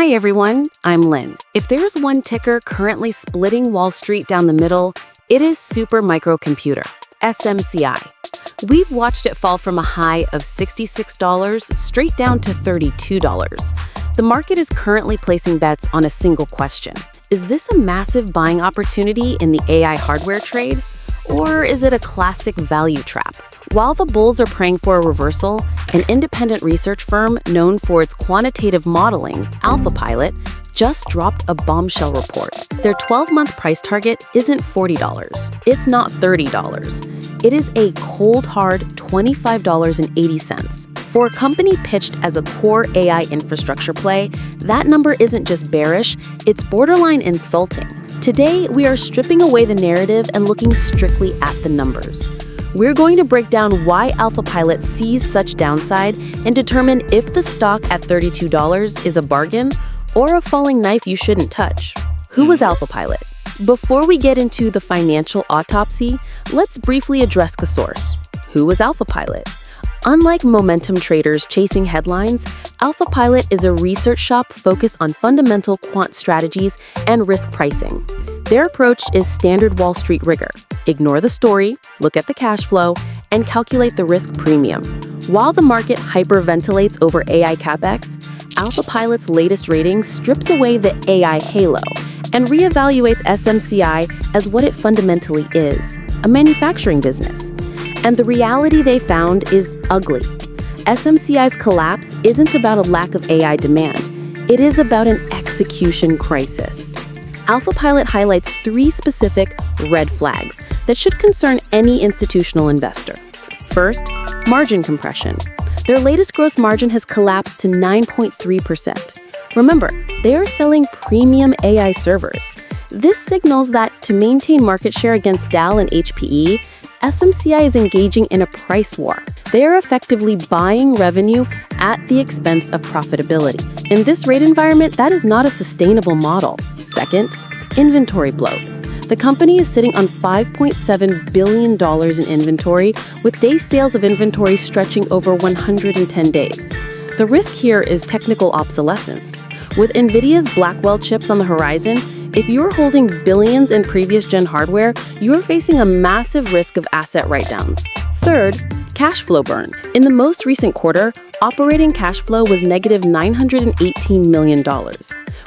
Hi everyone, I'm Lynn. If there's one ticker currently splitting Wall Street down the middle, it is Super Microcomputer, SMCI. We've watched it fall from a high of $66 straight down to $32. The market is currently placing bets on a single question. Is this a massive buying opportunity in the AI hardware trade? Or is it a classic value trap? While the bulls are praying for a reversal, an independent research firm known for its quantitative modeling, Alphapilot, just dropped a bombshell report. Their 12-month price target isn't $40. It's not $30. It is a cold, hard $25.80. For a company pitched as a core AI infrastructure play, that number isn't just bearish, it's borderline insulting. Today, we are stripping away the narrative and looking strictly at the numbers. We're going to break down why Alphapilot sees such downside and determine if the stock at $32 is a bargain or a falling knife you shouldn't touch. Who was Alphapilot? Before we get into the financial autopsy, let's briefly address the source. Who was Alphapilot? Unlike momentum traders chasing headlines, Alphapilot is a research shop focused on fundamental quant strategies and risk pricing. Their approach is standard Wall Street rigor. Ignore the story, look at the cash flow, and calculate the risk premium. While the market hyperventilates over AI capex, Alphapilot's latest rating strips away the AI halo and reevaluates SMCI as what it fundamentally is, a manufacturing business. And the reality they found is ugly. SMCI's collapse isn't about a lack of AI demand. It is about an execution crisis. Alphapilot highlights 3 specific red flags that should concern any institutional investor. First, margin compression. Their latest gross margin has collapsed to 9.3%. Remember, they are selling premium AI servers. This signals that to maintain market share against Dell and HPE, SMCI is engaging in a price war. They are effectively buying revenue at the expense of profitability. In this rate environment, that is not a sustainable model. Second, inventory bloat. The company is sitting on $5.7 billion in inventory, with days sales of inventory stretching over 110 days. The risk here is technical obsolescence. With NVIDIA's Blackwell chips on the horizon, if you're holding billions in previous-gen hardware, you're facing a massive risk of asset write-downs. Third, cash flow burn. In the most recent quarter, operating cash flow was negative $918 million.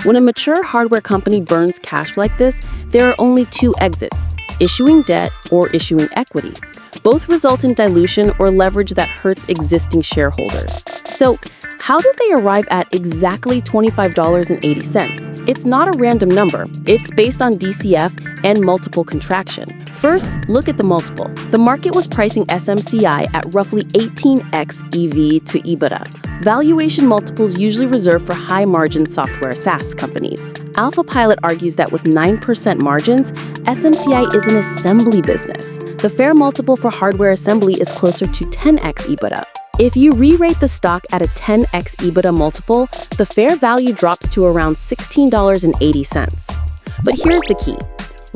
When a mature hardware company burns cash like this, there are only 2 exits: issuing debt or issuing equity. Both result in dilution or leverage that hurts existing shareholders. So, how did they arrive at exactly $25.80? It's not a random number. It's based on DCF and multiple contraction. First, look at the multiple. The market was pricing SMCI at roughly 18x EV to EBITDA. Valuation multiples usually reserved for high-margin software SaaS companies. Alphapilot argues that with 9% margins, SMCI is an assembly business. The fair multiple for hardware assembly is closer to 10x EBITDA. If you re-rate the stock at a 10x EBITDA multiple, the fair value drops to around $16.80. But here's the key: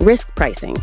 risk pricing.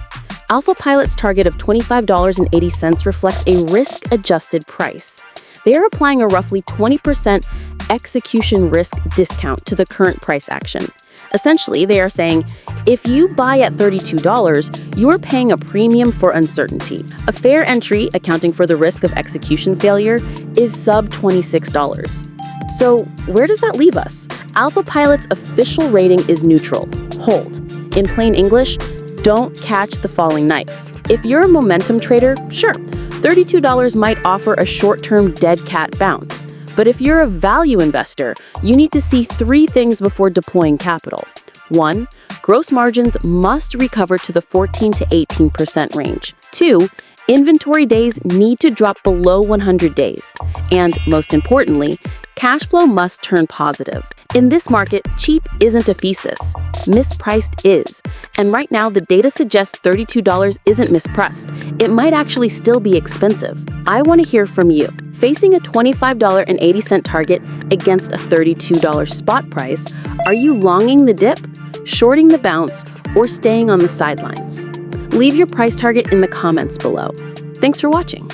Alphapilot's target of $25.80 reflects a risk-adjusted price. They are applying a roughly 20% execution risk discount to the current price action. Essentially, they are saying, if you buy at $32, you're paying a premium for uncertainty. A fair entry, accounting for the risk of execution failure, is sub $26. So where does that leave us? Alphapilot's official rating is neutral, hold. In plain English, don't catch the falling knife. If you're a momentum trader, sure, $32 might offer a short-term dead cat bounce. But if you're a value investor, you need to see 3 things before deploying capital. 1, gross margins must recover to the 14 to 18% range. 2, inventory days need to drop below 100 days. And most importantly, cash flow must turn positive. In this market, cheap isn't a thesis. Mispriced is. And right now, the data suggests $32 isn't mispriced. It might actually still be expensive. I want to hear from you. Facing a $25.80 target against a $32 spot price, are you longing the dip, shorting the bounce, or staying on the sidelines? Leave your price target in the comments below. Thanks for watching.